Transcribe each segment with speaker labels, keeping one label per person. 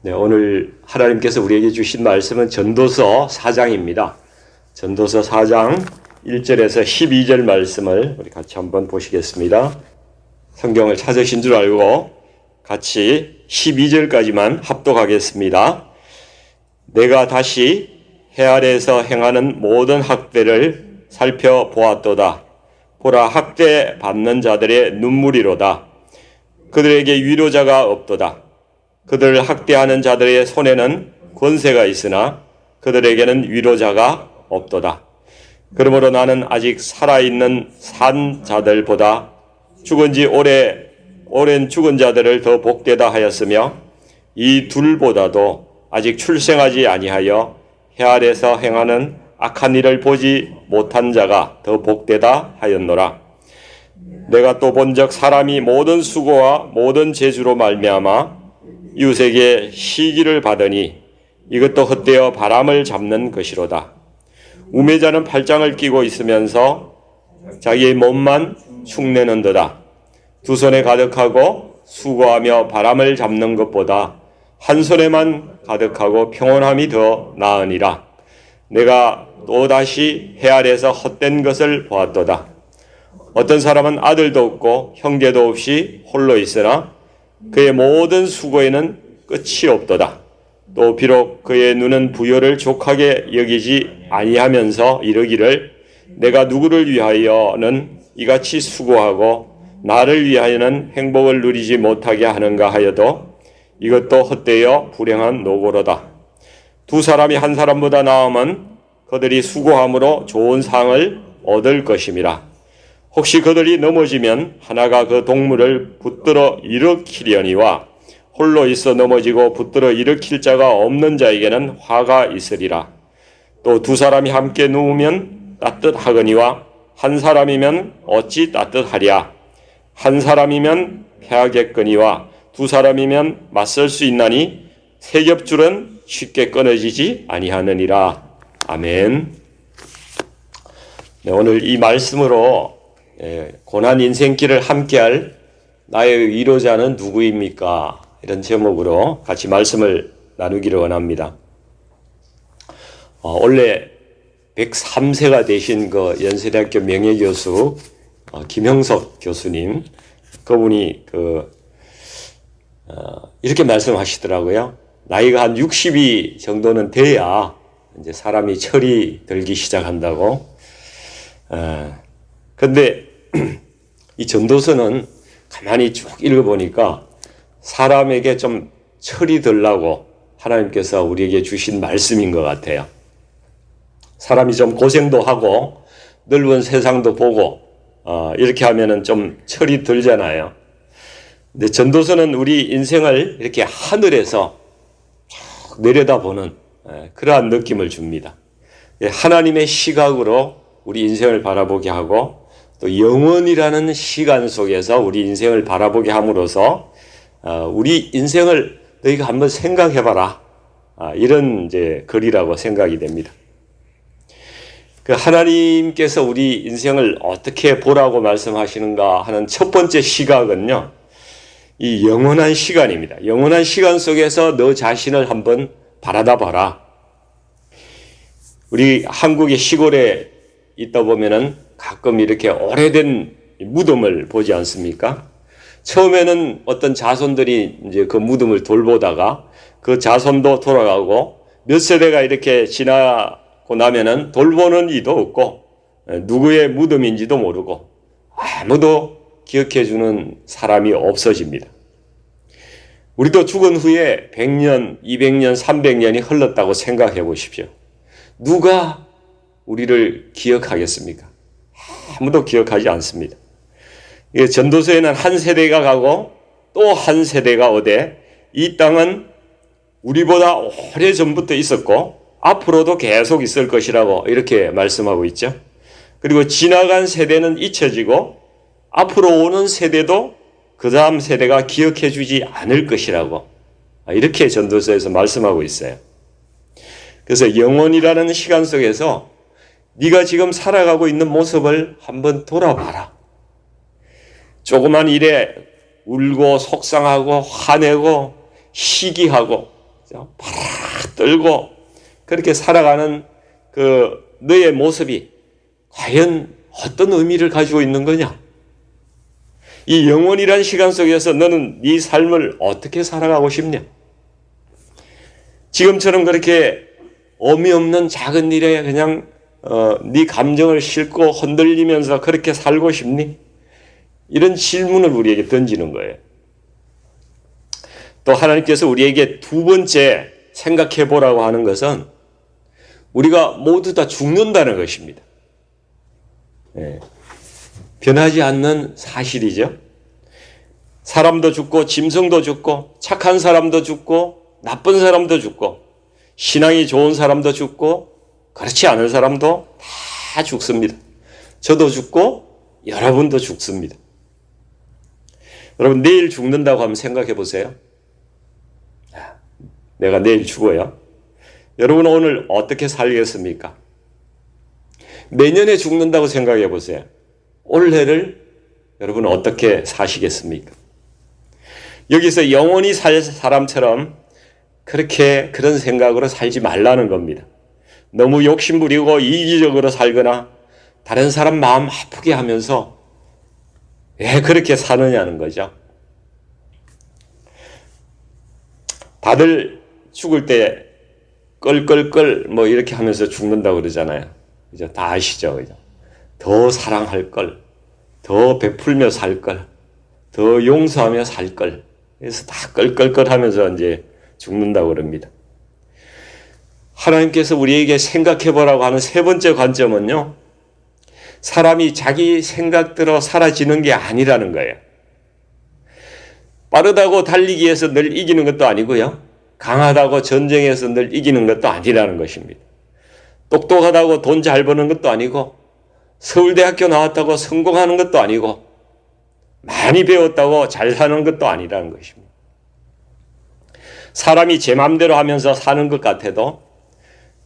Speaker 1: 네, 오늘 하나님께서 우리에게 주신 말씀은 전도서 4장입니다. 전도서 4장 1절에서 12절 말씀을 우리 같이 한번 보시겠습니다. 성경을 찾으신 줄 알고 같이 12절까지만 합독하겠습니다. 내가 다시 해 아래에서 행하는 모든 학대를 살펴보았도다. 보라, 학대 받는 자들의 눈물이로다. 그들에게 위로자가 없도다. 그들을 학대하는 자들의 손에는 권세가 있으나 그들에게는 위로자가 없도다. 그러므로 나는 아직 살아있는 산 자들보다 죽은 지 오랜 죽은 자들을 더 복되다 하였으며 이 둘보다도 아직 출생하지 아니하여 해 아래에서 행하는 악한 일을 보지 못한 자가 더 복되다 하였노라. 내가 또 본적 사람이 모든 수고와 모든 재주로 말미암아 이웃에게 시기를 받으니 이것도 헛되어 바람을 잡는 것이로다. 우매자는 팔짱을 끼고 있으면서 자기의 몸만 축내는도다. 두 손에 가득하고 수고하며 바람을 잡는 것보다 한 손에만 가득하고 평온함이 더 나으니라. 내가 또다시 해 아래에서 헛된 것을 보았도다. 어떤 사람은 아들도 없고 형제도 없이 홀로 있으나 그의 모든 수고에는 끝이 없도다. 또 비록 그의 눈은 부요를 족하게 여기지 아니하면서 이르기를 내가 누구를 위하여는 이같이 수고하고 나를 위하여는 행복을 누리지 못하게 하는가 하여도 이것도 헛되어 불행한 노고로다. 두 사람이 한 사람보다 나으면 그들이 수고함으로 좋은 상을 얻을 것임이라. 혹시 그들이 넘어지면 하나가 그 동물을 붙들어 일으키려니와 홀로 있어 넘어지고 붙들어 일으킬 자가 없는 자에게는 화가 있으리라. 또 두 사람이 함께 누우면 따뜻하거니와 한 사람이면 어찌 따뜻하랴. 한 사람이면 패하겠거니와 두 사람이면 맞설 수 있나니 세 겹줄은 쉽게 끊어지지 아니하느니라. 아멘. 네, 오늘 이 말씀으로 고난 인생길을 함께할 나의 위로자는 누구입니까? 이런 제목으로 같이 말씀을 나누기를 원합니다. 원래 103세가 되신 그 연세대학교 명예교수 김형석 교수님, 그분이 이렇게 말씀하시더라고요. 나이가 한 60이 정도는 돼야 이제 사람이 철이 들기 시작한다고. 근데 이 전도서는 가만히 쭉 읽어보니까 사람에게 좀 철이 들라고 하나님께서 우리에게 주신 말씀인 것 같아요. 사람이 좀 고생도 하고 넓은 세상도 보고 이렇게 하면은 좀 철이 들잖아요. 근데 전도서는 우리 인생을 이렇게 하늘에서 쭉 내려다보는 그러한 느낌을 줍니다. 하나님의 시각으로 우리 인생을 바라보게 하고 또 영원이라는 시간 속에서 우리 인생을 바라보게 함으로써 우리 인생을 너희가 한번 생각해봐라. 이런 이제 글이라고 생각이 됩니다. 그 하나님께서 우리 인생을 어떻게 보라고 말씀하시는가 하는 첫 번째 시각은요, 이 영원한 시간입니다. 영원한 시간 속에서 너 자신을 한번 바라다 봐라. 우리 한국의 시골에 있다 보면은 가끔 이렇게 오래된 무덤을 보지 않습니까? 처음에는 어떤 자손들이 이제 그 무덤을 돌보다가 그 자손도 돌아가고 몇 세대가 이렇게 지나고 나면은 돌보는 이도 없고 누구의 무덤인지도 모르고 아무도 기억해 주는 사람이 없어집니다. 우리도 죽은 후에 100년, 200년, 300년이 흘렀다고 생각해 보십시오. 누가 우리를 기억하겠습니까? 아무도 기억하지 않습니다. 전도서에는 한 세대가 가고 또 한 세대가 오되 이 땅은 우리보다 오래전부터 있었고 앞으로도 계속 있을 것이라고 이렇게 말씀하고 있죠. 그리고 지나간 세대는 잊혀지고 앞으로 오는 세대도 그 다음 세대가 기억해 주지 않을 것이라고 이렇게 전도서에서 말씀하고 있어요. 그래서 영원이라는 시간 속에서 네가 지금 살아가고 있는 모습을 한번 돌아봐라. 조그만 일에 울고 속상하고 화내고 시기하고 팔아 떨고 그렇게 살아가는 그 너의 모습이 과연 어떤 의미를 가지고 있는 거냐? 이 영원이란 시간 속에서 너는 네 삶을 어떻게 살아가고 싶냐? 지금처럼 그렇게 의미 없는 작은 일에 그냥 네 감정을 싣고 흔들리면서 그렇게 살고 싶니? 이런 질문을 우리에게 던지는 거예요. 또 하나님께서 우리에게 두 번째 생각해 보라고 하는 것은 우리가 모두 다 죽는다는 것입니다. 예. 변하지 않는 사실이죠. 사람도 죽고 짐승도 죽고 착한 사람도 죽고 나쁜 사람도 죽고 신앙이 좋은 사람도 죽고 그렇지 않은 사람도 다 죽습니다. 저도 죽고 여러분도 죽습니다. 여러분 내일 죽는다고 한번 생각해 보세요. 내가 내일 죽어요. 여러분은 오늘 어떻게 살겠습니까? 내년에 죽는다고 생각해 보세요. 올해를 여러분은 어떻게 사시겠습니까? 여기서 영원히 살 사람처럼 그런 생각으로 살지 말라는 겁니다. 너무 욕심부리고 이기적으로 살거나 다른 사람 마음 아프게 하면서 왜 그렇게 사느냐는 거죠. 다들 죽을 때 껄껄껄 뭐 이렇게 하면서 죽는다고 그러잖아요. 그죠? 다 아시죠? 그죠? 더 사랑할 걸, 더 베풀며 살 걸, 더 용서하며 살 걸. 그래서 다 껄껄껄 하면서 이제 죽는다고 그럽니다. 하나님께서 우리에게 생각해 보라고 하는 세 번째 관점은요, 사람이 자기 생각대로 사라지는 게 아니라는 거예요. 빠르다고 달리기에서 늘 이기는 것도 아니고요, 강하다고 전쟁에서 늘 이기는 것도 아니라는 것입니다. 똑똑하다고 돈 잘 버는 것도 아니고, 서울대학교 나왔다고 성공하는 것도 아니고, 많이 배웠다고 잘 사는 것도 아니라는 것입니다. 사람이 제 마음대로 하면서 사는 것 같아도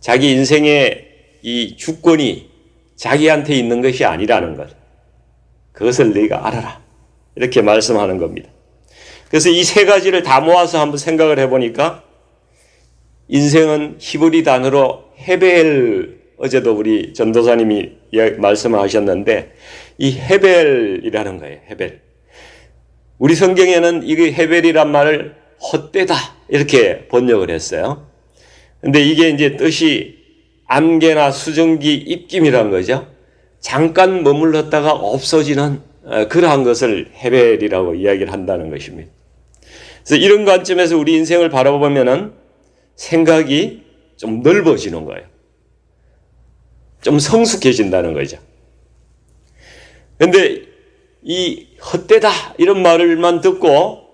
Speaker 1: 자기 인생의 이 주권이 자기한테 있는 것이 아니라는 것. 그것을 너희가 알아라. 이렇게 말씀하는 겁니다. 그래서 이 세 가지를 다 모아서 한번 생각을 해보니까 인생은 히브리 단어로 헤벨, 어제도 우리 전도사님이 말씀을 하셨는데 이 헤벨이라는 거예요. 헤벨. 우리 성경에는 이 헤벨이란 말을 헛되다 이렇게 번역을 했어요. 근데 이게 이제 뜻이 안개나 수증기 입김이란 거죠. 잠깐 머물렀다가 없어지는 그러한 것을 헤벨이라고 이야기를 한다는 것입니다. 그래서 이런 관점에서 우리 인생을 바라보면은 생각이 좀 넓어지는 거예요. 좀 성숙해진다는 거죠. 그런데 이 헛되다 이런 말을만 듣고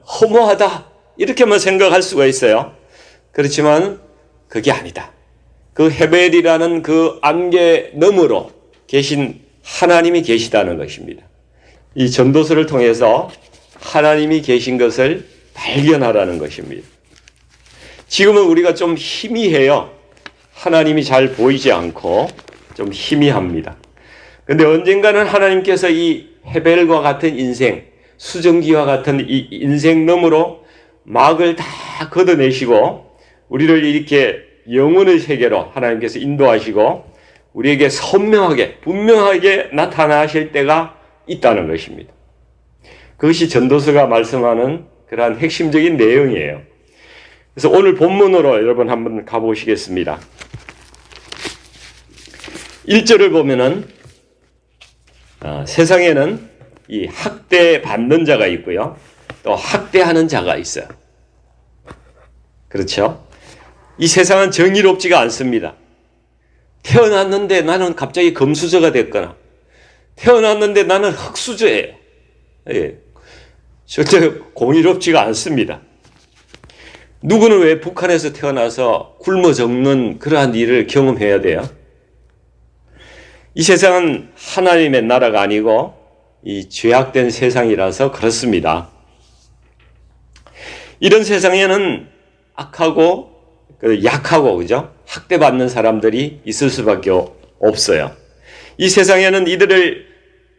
Speaker 1: 허무하다 이렇게만 생각할 수가 있어요. 그렇지만 그게 아니다. 그 헤벨이라는 그 안개 너머로 계신 하나님이 계시다는 것입니다. 이 전도서를 통해서 하나님이 계신 것을 발견하라는 것입니다. 지금은 우리가 좀 희미해요. 하나님이 잘 보이지 않고 좀 희미합니다. 그런데 언젠가는 하나님께서 이 헤벨과 같은 인생, 수증기와 같은 이 인생 너머로 막을 다 걷어내시고 우리를 이렇게 영혼의 세계로 하나님께서 인도하시고 우리에게 선명하게 분명하게 나타나실 때가 있다는 것입니다. 그것이 전도서가 말씀하는 그러한 핵심적인 내용이에요. 그래서 오늘 본문으로 여러분 한번 가보시겠습니다. 1절을 보면은 세상에는 이 학대 받는 자가 있고요. 또 학대하는 자가 있어요. 그렇죠? 이 세상은 정의롭지가 않습니다. 태어났는데 나는 갑자기 금수저가 됐거나 태어났는데 나는 흙수저예요. 예. 절대 공의롭지가 않습니다. 누구는 왜 북한에서 태어나서 굶어 죽는 그러한 일을 경험해야 돼요? 이 세상은 하나님의 나라가 아니고 이 죄악된 세상이라서 그렇습니다. 이런 세상에는 악하고 약하고 그죠? 학대받는 사람들이 있을 수밖에 없어요. 이 세상에는 이들을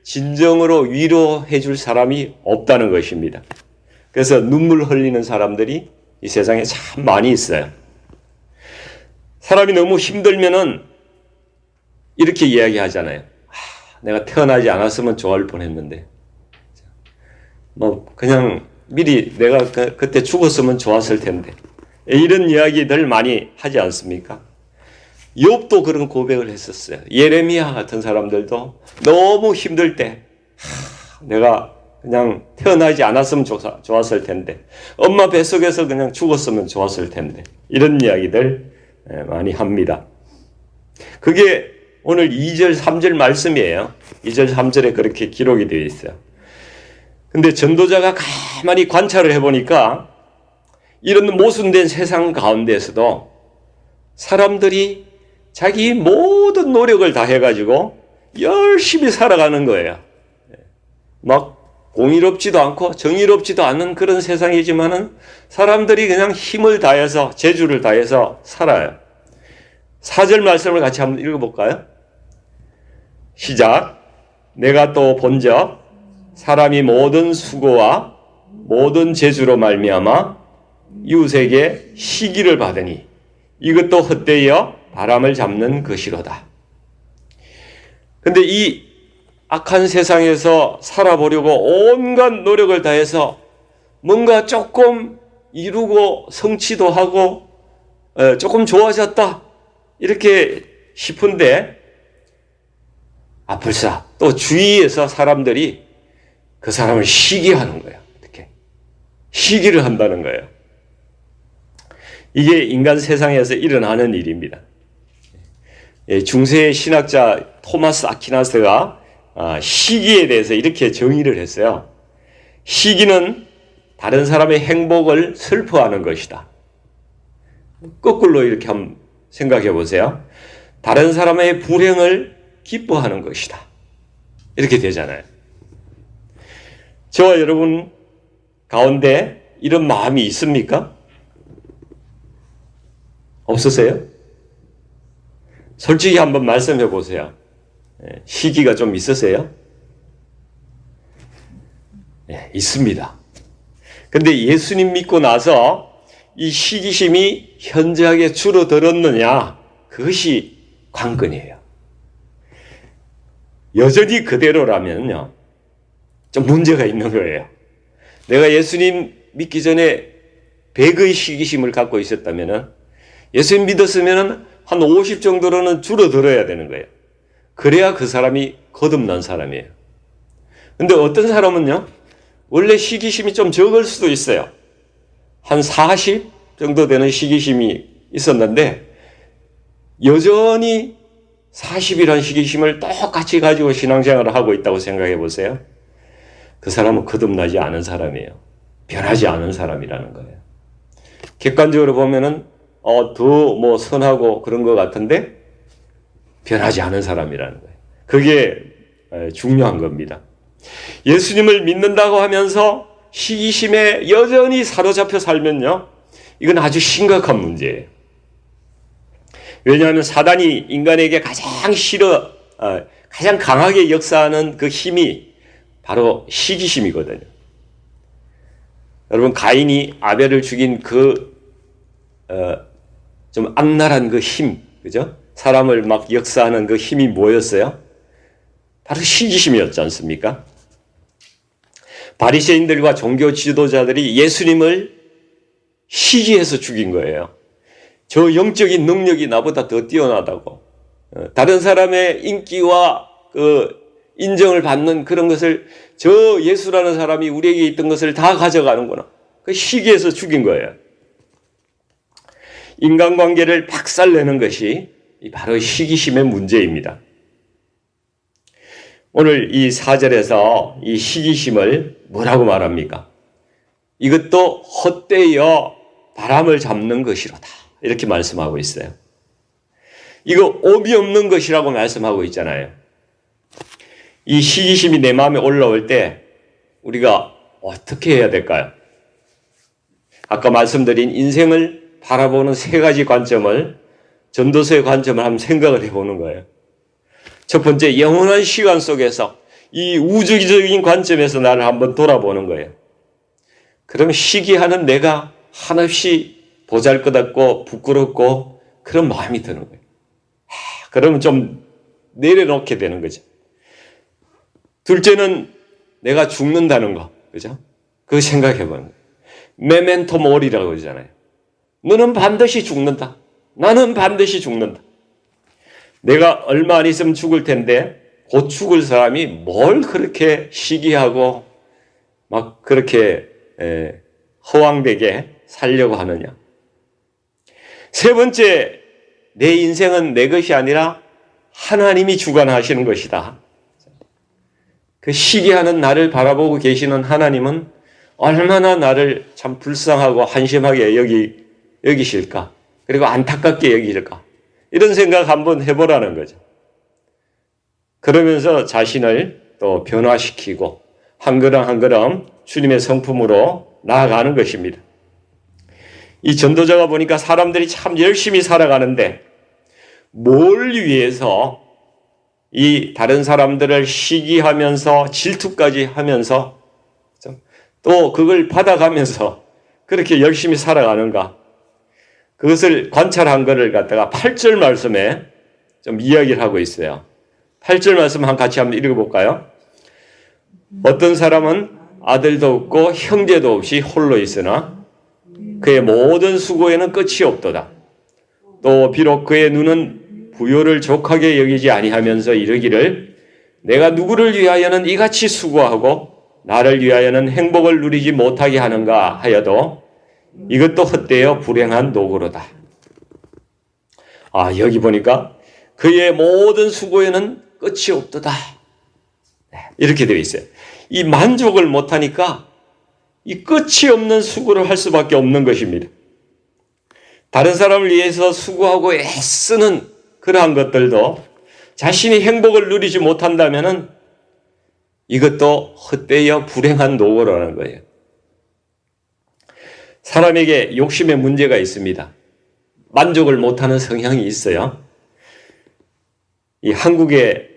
Speaker 1: 진정으로 위로해 줄 사람이 없다는 것입니다. 그래서 눈물 흘리는 사람들이 이 세상에 참 많이 있어요. 사람이 너무 힘들면은 이렇게 이야기하잖아요. 내가 태어나지 않았으면 좋아할 뻔했는데, 뭐 그냥 미리 내가 그때 죽었으면 좋았을 텐데, 이런 이야기들 많이 하지 않습니까? 욥도 그런 고백을 했었어요. 예레미야 같은 사람들도 너무 힘들 때 내가 그냥 태어나지 않았으면 좋았을 텐데, 엄마 뱃속에서 그냥 죽었으면 좋았을 텐데, 이런 이야기들 많이 합니다. 그게 오늘 2절 3절 말씀이에요. 2절 3절에 그렇게 기록이 되어 있어요. 근데 전도자가 가만히 관찰을 해보니까 이런 모순된 세상 가운데서도 사람들이 자기 모든 노력을 다 해가지고 열심히 살아가는 거예요. 막 공의롭지도 않고 정의롭지도 않은 그런 세상이지만은 사람들이 그냥 힘을 다해서 재주를 다해서 살아요. 4절 말씀을 같이 한번 읽어볼까요? 시작. 내가 또 본적 사람이 모든 수고와 모든 재주로 말미암아 이웃에게 시기를 받으니 이것도 헛되어 바람을 잡는 것이로다. 근데 이 악한 세상에서 살아보려고 온갖 노력을 다해서 뭔가 조금 이루고 성취도 하고 조금 좋아졌다 이렇게 싶은데 아플싸 또 주위에서 사람들이 그 사람을 시기하는 거예요. 어떻게? 시기를 한다는 거예요. 이게 인간 세상에서 일어나는 일입니다. 중세 신학자 토마스 아퀴나스가 시기에 대해서 이렇게 정의를 했어요. 시기는 다른 사람의 행복을 슬퍼하는 것이다. 거꾸로 이렇게 한번 생각해 보세요. 다른 사람의 불행을 기뻐하는 것이다. 이렇게 되잖아요. 저와 여러분 가운데 이런 마음이 있습니까? 없으세요? 솔직히 한번 말씀해 보세요. 시기가 좀 있으세요? 네, 있습니다. 근데 예수님 믿고 나서 이 시기심이 현저하게 줄어들었느냐? 그것이 관건이에요. 여전히 그대로라면요, 좀 문제가 있는 거예요. 내가 예수님 믿기 전에 100의 시기심을 갖고 있었다면 예수님 믿었으면 한 50 정도로는 줄어들어야 되는 거예요. 그래야 그 사람이 거듭난 사람이에요. 근데 어떤 사람은요, 원래 시기심이 좀 적을 수도 있어요. 한 40 정도 되는 시기심이 있었는데 여전히 40이라는 시기심을 똑같이 가지고 신앙생활을 하고 있다고 생각해 보세요. 그 사람은 거듭나지 않은 사람이에요. 변하지 않은 사람이라는 거예요. 객관적으로 보면은 더 선하고 그런 것 같은데 변하지 않은 사람이라는 거예요. 그게 중요한 겁니다. 예수님을 믿는다고 하면서 시기심에 여전히 사로잡혀 살면요, 이건 아주 심각한 문제예요. 왜냐하면 사단이 인간에게 가장 강하게 역사하는 그 힘이 바로 시기심이거든요. 여러분, 가인이 아벨을 죽인 좀 악랄한 그 힘, 그죠? 사람을 막 역사하는 그 힘이 뭐였어요? 바로 시기심이었지 않습니까? 바리새인들과 종교 지도자들이 예수님을 시기해서 죽인 거예요. 저 영적인 능력이 나보다 더 뛰어나다고. 다른 사람의 인기와 인정을 받는 그런 것을 저 예수라는 사람이 우리에게 있던 것을 다 가져가는구나. 그 시기해서 죽인 거예요. 인간관계를 박살내는 것이 바로 시기심의 문제입니다. 오늘 이 4절에서 이 시기심을 뭐라고 말합니까? 이것도 헛되어 바람을 잡는 것이로다. 이렇게 말씀하고 있어요. 이거 오비 없는 것이라고 말씀하고 있잖아요. 이 시기심이 내 마음에 올라올 때 우리가 어떻게 해야 될까요? 아까 말씀드린 인생을 바라보는 세 가지 관점을, 전도서의 관점을 한번 생각을 해보는 거예요. 첫 번째, 영원한 시간 속에서 이 우주적인 관점에서 나를 한번 돌아보는 거예요. 그럼 시기하는 내가 한없이 보잘것없고 부끄럽고 그런 마음이 드는 거예요. 그러면 좀 내려놓게 되는 거죠. 둘째는 내가 죽는다는 거, 그죠? 그거 생각해 보는 거예요. 메멘토 모리라고 그러잖아요. 너는 반드시 죽는다. 나는 반드시 죽는다. 내가 얼마 안 있으면 죽을 텐데 곧 죽을 사람이 뭘 그렇게 시기하고 막 그렇게 허황되게 살려고 하느냐. 세 번째, 내 인생은 내 것이 아니라 하나님이 주관하시는 것이다. 그 시기하는 나를 바라보고 계시는 하나님은 얼마나 나를 참 불쌍하고 한심하게 여기실까? 그리고 안타깝게 여기실까? 이런 생각 한번 해보라는 거죠. 그러면서 자신을 또 변화시키고 한 걸음 한 걸음 주님의 성품으로 나아가는 것입니다. 이 전도자가 보니까 사람들이 참 열심히 살아가는데 뭘 위해서 이 다른 사람들을 시기하면서 질투까지 하면서 또 그걸 받아가면서 그렇게 열심히 살아가는가? 그것을 관찰한 것을 갖다가 8절 말씀에 좀 이야기를 하고 있어요. 8절 말씀 같이 한번 읽어볼까요? 어떤 사람은 아들도 없고 형제도 없이 홀로 있으나 그의 모든 수고에는 끝이 없도다. 또 비록 그의 눈은 부요를 족하게 여기지 아니하면서 이르기를 내가 누구를 위하여는 이같이 수고하고 나를 위하여는 행복을 누리지 못하게 하는가 하여도 이것도 헛되어 불행한 노고로다. 여기 보니까 그의 모든 수고에는 끝이 없도다. 이렇게 되어 있어요. 이 만족을 못하니까 이 끝이 없는 수고를 할 수밖에 없는 것입니다. 다른 사람을 위해서 수고하고 애쓰는 그러한 것들도 자신이 행복을 누리지 못한다면은 이것도 헛되어 불행한 노고라는 거예요. 사람에게 욕심의 문제가 있습니다. 만족을 못하는 성향이 있어요. 이 한국의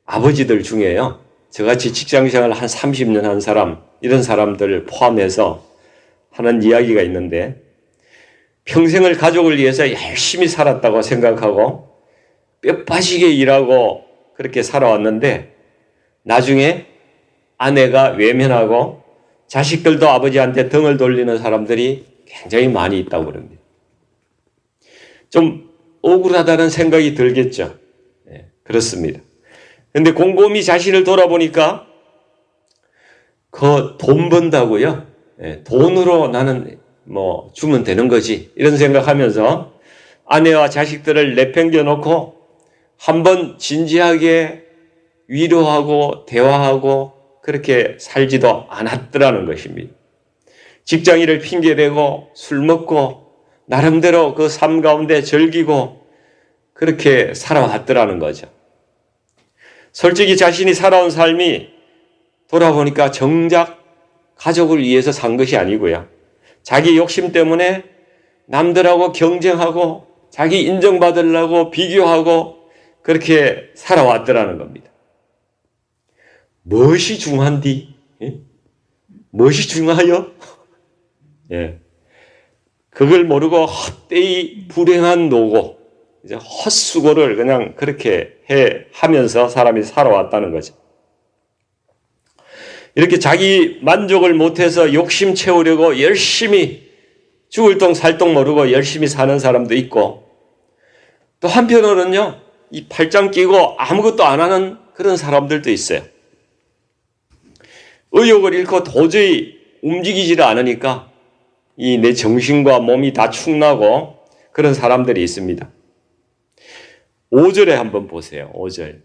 Speaker 1: 아버지들 중에요. 저같이 직장생활 한 30년 한 사람, 이런 사람들을 포함해서 하는 이야기가 있는데 평생을 가족을 위해서 열심히 살았다고 생각하고 뼈 빠지게 일하고 그렇게 살아왔는데 나중에 아내가 외면하고 자식들도 아버지한테 등을 돌리는 사람들이 굉장히 많이 있다고 그럽니다. 좀 억울하다는 생각이 들겠죠. 그렇습니다. 그런데 곰곰이 자신을 돌아보니까 그 돈 번다고요. 돈으로 나는 주면 되는 거지. 이런 생각하면서 아내와 자식들을 내팽겨 놓고 한번 진지하게 위로하고 대화하고 그렇게 살지도 않았더라는 것입니다. 직장인을 핑계대고 술 먹고 나름대로 그 삶 가운데 즐기고 그렇게 살아왔더라는 거죠. 솔직히 자신이 살아온 삶이 돌아보니까 정작 가족을 위해서 산 것이 아니고요. 자기 욕심 때문에 남들하고 경쟁하고 자기 인정받으려고 비교하고 그렇게 살아왔더라는 겁니다. 무엇이 중한디? 무엇이 중하여? 그걸 모르고 헛되이 불행한 노고, 이제 헛수고를 그냥 그렇게 하면서 사람이 살아왔다는 거죠. 이렇게 자기 만족을 못해서 욕심 채우려고 열심히 죽을 똥 살 똥 모르고 열심히 사는 사람도 있고 또 한편으로는요, 이 팔짱 끼고 아무것도 안 하는 그런 사람들도 있어요. 의욕을 잃고 도저히 움직이지를 않으니까 이 내 정신과 몸이 다 축나고 그런 사람들이 있습니다. 5절에 한번 보세요. 5절.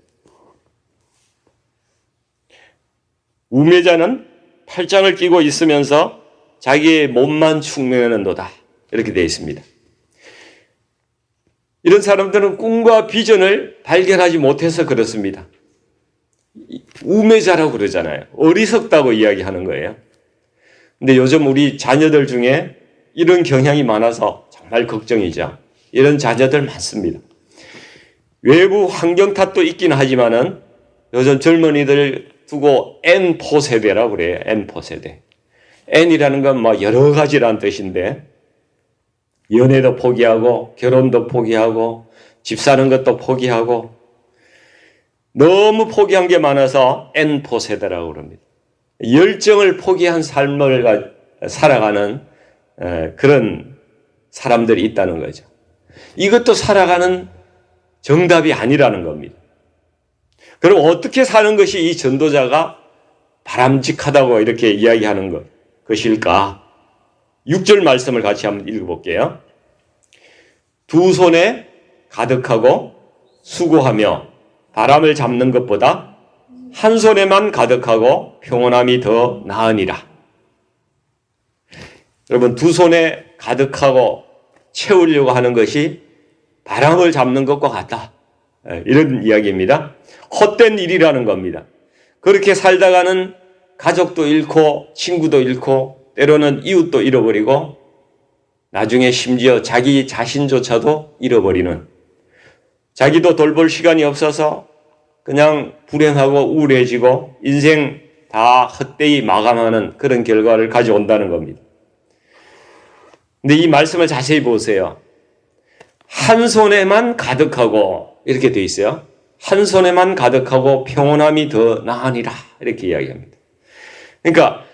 Speaker 1: 우매자는 팔짱을 끼고 있으면서 자기의 몸만 축내는도다. 이렇게 되어 있습니다. 이런 사람들은 꿈과 비전을 발견하지 못해서 그렇습니다. 우매자라고 그러잖아요. 어리석다고 이야기하는 거예요. 근데 요즘 우리 자녀들 중에 이런 경향이 많아서 정말 걱정이죠. 이런 자녀들 많습니다. 외부 환경 탓도 있긴 하지만은 요즘 젊은이들 두고 N포 세대라고 그래요. N포 세대. N이라는 건 뭐 여러 가지라는 뜻인데 연애도 포기하고 결혼도 포기하고 집 사는 것도 포기하고 너무 포기한 게 많아서 N포 세대라고 그럽니다. 열정을 포기한 삶을 살아가는 그런 사람들이 있다는 거죠. 이것도 살아가는 정답이 아니라는 겁니다. 그럼 어떻게 사는 것이 이 전도자가 바람직하다고 이렇게 이야기하는 것일까? 6절 말씀을 같이 한번 읽어볼게요. 두 손에 가득하고 수고하며 바람을 잡는 것보다 한 손에만 가득하고 평온함이 더 나으니라. 여러분, 두 손에 가득하고 채우려고 하는 것이 바람을 잡는 것과 같다. 이런 이야기입니다. 헛된 일이라는 겁니다. 그렇게 살다가는 가족도 잃고 친구도 잃고 때로는 이웃도 잃어버리고 나중에 심지어 자기 자신조차도 잃어버리는, 자기도 돌볼 시간이 없어서 그냥 불행하고 우울해지고 인생 다 헛되이 마감하는 그런 결과를 가져온다는 겁니다. 근데 이 말씀을 자세히 보세요. 한 손에만 가득하고 이렇게 돼 있어요. 한 손에만 가득하고 평온함이 더 나으니라 이렇게 이야기합니다. 그러니까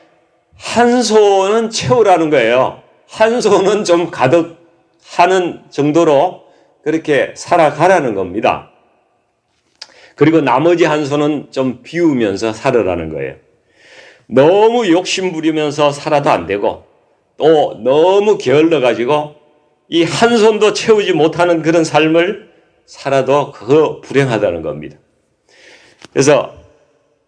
Speaker 1: 한 손은 채우라는 거예요. 한 손은 좀 가득하는 정도로 그렇게 살아가라는 겁니다. 그리고 나머지 한 손은 좀 비우면서 살아라는 거예요. 너무 욕심 부리면서 살아도 안 되고 또 너무 게을러가지고 이 한 손도 채우지 못하는 그런 삶을 살아도 그거 불행하다는 겁니다. 그래서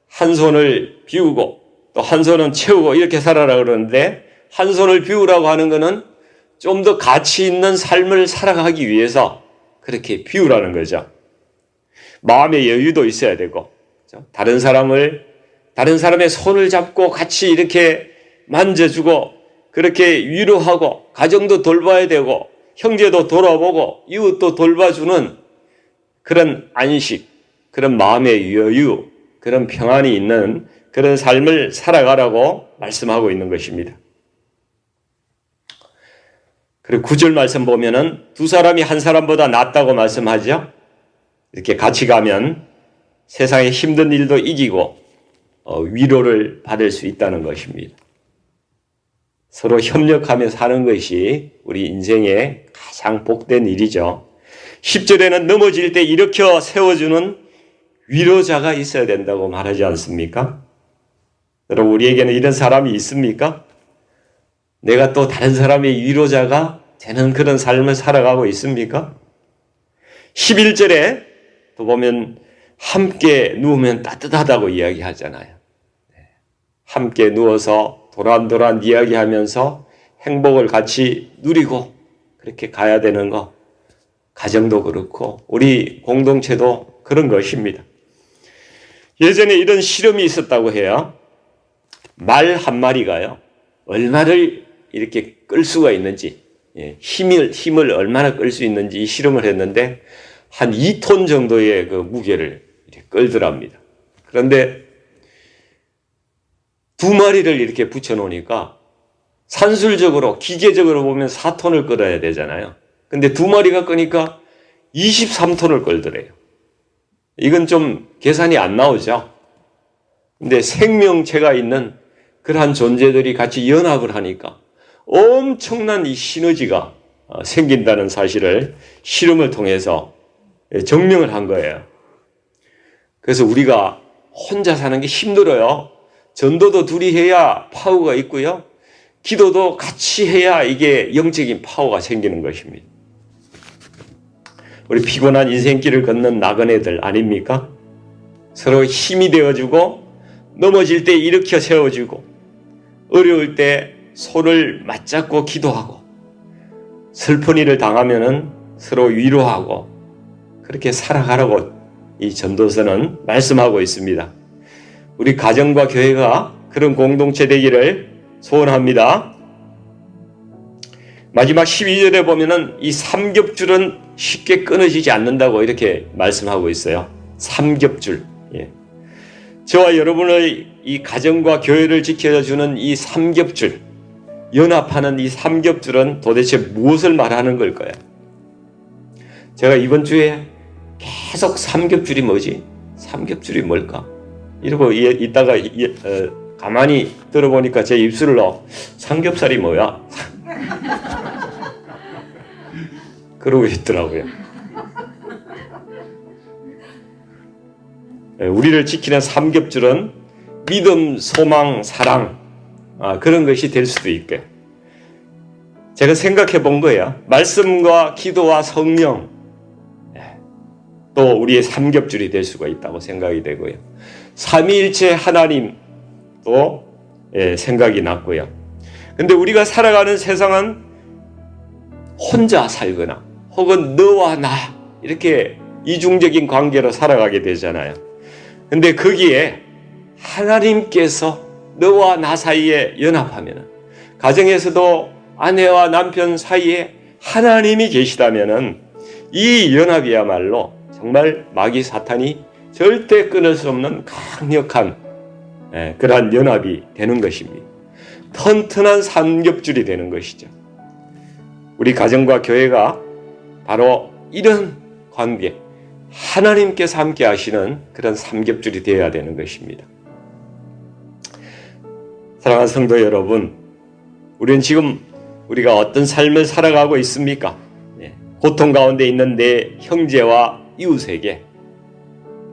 Speaker 1: 한 손을 비우고 또 한 손은 채우고 이렇게 살아라 그러는데 한 손을 비우라고 하는 것은 좀 더 가치 있는 삶을 살아가기 위해서 그렇게 비우라는 거죠. 마음의 여유도 있어야 되고 다른 사람의 손을 잡고 같이 이렇게 만져주고 그렇게 위로하고 가정도 돌봐야 되고 형제도 돌아보고 이웃도 돌봐주는 그런 안식, 그런 마음의 여유, 그런 평안이 있는 그런 삶을 살아가라고 말씀하고 있는 것입니다. 그리고 9절 말씀 보면은 두 사람이 한 사람보다 낫다고 말씀하죠. 이렇게 같이 가면 세상의 힘든 일도 이기고 위로를 받을 수 있다는 것입니다. 서로 협력하며 사는 것이 우리 인생의 가장 복된 일이죠. 10절에는 넘어질 때 일으켜 세워주는 위로자가 있어야 된다고 말하지 않습니까? 여러분, 우리에게는 이런 사람이 있습니까? 내가 또 다른 사람의 위로자가 되는 그런 삶을 살아가고 있습니까? 11절에 또 보면 함께 누우면 따뜻하다고 이야기하잖아요. 함께 누워서 도란도란 이야기하면서 행복을 같이 누리고 그렇게 가야 되는 거, 가정도 그렇고 우리 공동체도 그런 것입니다. 예전에 이런 실험이 있었다고 해요. 말 한 마리가요, 얼마를 이렇게 끌 수가 있는지, 힘을 얼마나 끌 수 있는지 실험을 했는데 한 2톤 정도의 그 무게를 이렇게 끌더랍니다. 그런데 두 마리를 이렇게 붙여놓으니까 산술적으로, 기계적으로 보면 4톤을 끌어야 되잖아요. 근데 두 마리가 끄니까 23톤을 끌더래요. 이건 좀 계산이 안 나오죠. 근데 생명체가 있는 그러한 존재들이 같이 연합을 하니까 엄청난 이 시너지가 생긴다는 사실을 실험을 통해서 증명을 한 거예요. 그래서 우리가 혼자 사는 게 힘들어요. 전도도 둘이 해야 파워가 있고요. 기도도 같이 해야 이게 영적인 파워가 생기는 것입니다. 우리 피곤한 인생길을 걷는 나그네들 아닙니까? 서로 힘이 되어주고 넘어질 때 일으켜 세워주고 어려울 때 손을 맞잡고 기도하고 슬픈 일을 당하면은 서로 위로하고 그렇게 살아가라고 이 전도서는 말씀하고 있습니다. 우리 가정과 교회가 그런 공동체 되기를 소원합니다. 마지막 12절에 보면은 이 삼겹줄은 쉽게 끊어지지 않는다고 이렇게 말씀하고 있어요. 삼겹줄. 저와 여러분의 이 가정과 교회를 지켜주는 이 삼겹줄, 연합하는 이 삼겹줄은 도대체 무엇을 말하는 걸까요? 제가 이번 주에 계속 삼겹줄이 뭐지? 삼겹줄이 뭘까? 이러고 있다가 가만히 들어보니까 제 입술로 삼겹살이 뭐야? 그러고 있더라고요. 우리를 지키는 삼겹줄은 믿음, 소망, 사랑, 그런 것이 될 수도 있게. 제가 생각해 본 거예요. 말씀과 기도와 성령, 또 우리의 삼겹줄이 될 수가 있다고 생각이 되고요. 삼위일체 하나님도 생각이 났고요. 근데 우리가 살아가는 세상은 혼자 살거나 혹은 너와 나 이렇게 이중적인 관계로 살아가게 되잖아요. 근데 거기에 하나님께서 너와 나 사이에 연합하면, 가정에서도 아내와 남편 사이에 하나님이 계시다면 이 연합이야말로 정말 마귀 사탄이 절대 끊을 수 없는 강력한 그러한 연합이 되는 것입니다. 튼튼한 삼겹줄이 되는 것이죠. 우리 가정과 교회가 바로 이런 관계, 하나님께서 함께 하시는 그런 삼겹줄이 되어야 되는 것입니다. 사랑하는 성도 여러분, 우리는 지금 우리가 어떤 삶을 살아가고 있습니까? 고통 가운데 있는 내 형제와 이웃에게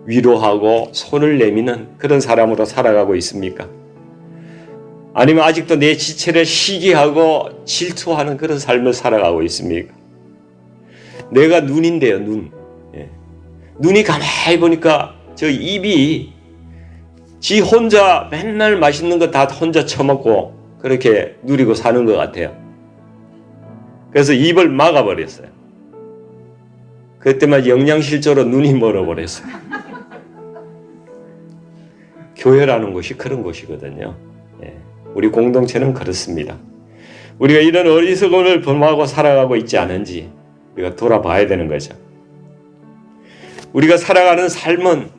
Speaker 1: 위로하고 손을 내미는 그런 사람으로 살아가고 있습니까? 아니면 아직도 내 지체를 시기하고 질투하는 그런 삶을 살아가고 있습니까? 내가 눈인데요, 눈. 눈이 가만히 보니까 저 입이 지 혼자 맨날 맛있는 거 다 혼자 처먹고 그렇게 누리고 사는 것 같아요. 그래서 입을 막아버렸어요. 그때만 영양실조로 눈이 멀어버렸어요. 교회라는 곳이 그런 곳이거든요. 우리 공동체는 그렇습니다. 우리가 이런 어리석음을 범하고 살아가고 있지 않은지 우리가 돌아봐야 되는 거죠. 우리가 살아가는 삶은,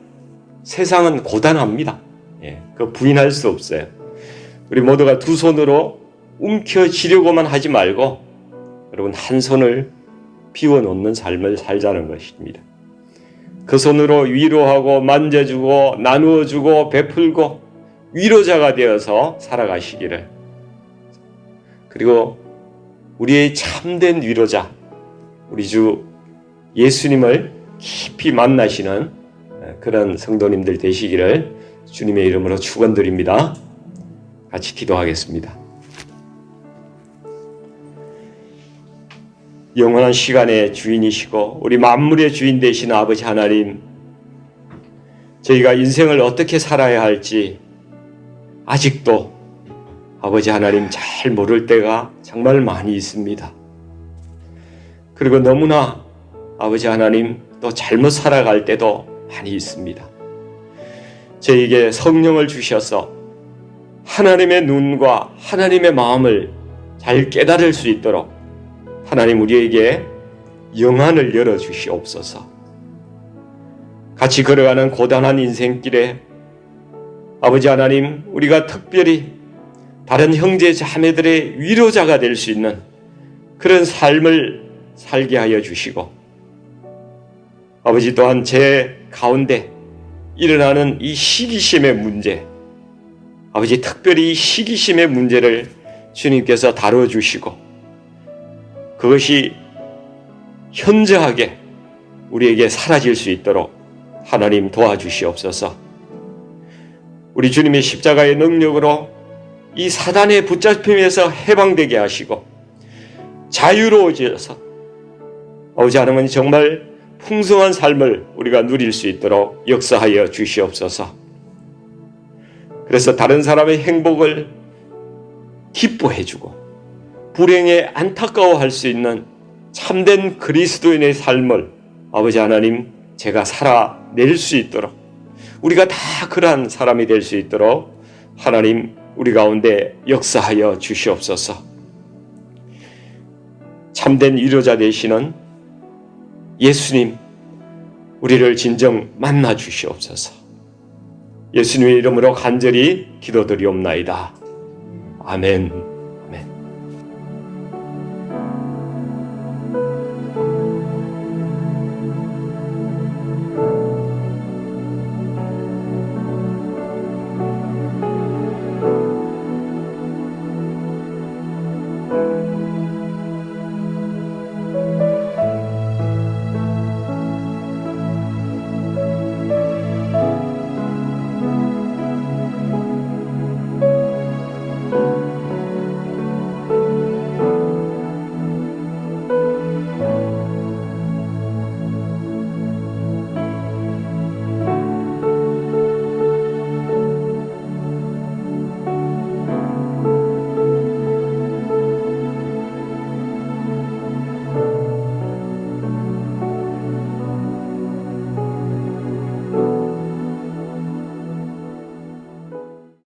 Speaker 1: 세상은 고단합니다. 그 부인할 수 없어요. 우리 모두가 두 손으로 움켜쥐려고만 하지 말고 여러분 한 손을 비워놓는 삶을 살자는 것입니다. 그 손으로 위로하고 만져주고 나누어주고 베풀고 위로자가 되어서 살아가시기를, 그리고 우리의 참된 위로자 우리 주 예수님을 깊이 만나시는 그런 성도님들 되시기를 주님의 이름으로 축원드립니다. 같이 기도하겠습니다. 영원한 시간의 주인이시고 우리 만물의 주인 되신 아버지 하나님, 저희가 인생을 어떻게 살아야 할지 아직도 아버지 하나님 잘 모를 때가 정말 많이 있습니다. 그리고 너무나 아버지 하나님 또 잘못 살아갈 때도 많이 있습니다. 저에게 성령을 주셔서 하나님의 눈과 하나님의 마음을 잘 깨달을 수 있도록 하나님 우리에게 영안을 열어주시옵소서. 같이 걸어가는 고단한 인생길에 아버지 하나님, 우리가 특별히 다른 형제 자매들의 위로자가 될 수 있는 그런 삶을 살게 하여 주시고, 아버지 또한 제 가운데 일어나는 이 시기심의 문제, 아버지 특별히 이 시기심의 문제를 주님께서 다뤄주시고 그것이 현저하게 우리에게 사라질 수 있도록 하나님 도와주시옵소서. 우리 주님의 십자가의 능력으로 이 사단의 붙잡힘에서 해방되게 하시고 자유로워져서 아버지 하나님 정말 풍성한 삶을 우리가 누릴 수 있도록 역사하여 주시옵소서. 그래서 다른 사람의 행복을 기뻐해주고 불행에 안타까워할 수 있는 참된 그리스도인의 삶을 아버지 하나님 제가 살아낼 수 있도록, 우리가 다 그러한 사람이 될 수 있도록 하나님 우리 가운데 역사하여 주시옵소서. 참된 위로자 되시는 예수님, 우리를 진정 만나 주시옵소서. 예수님의 이름으로 간절히 기도드리옵나이다. 아멘.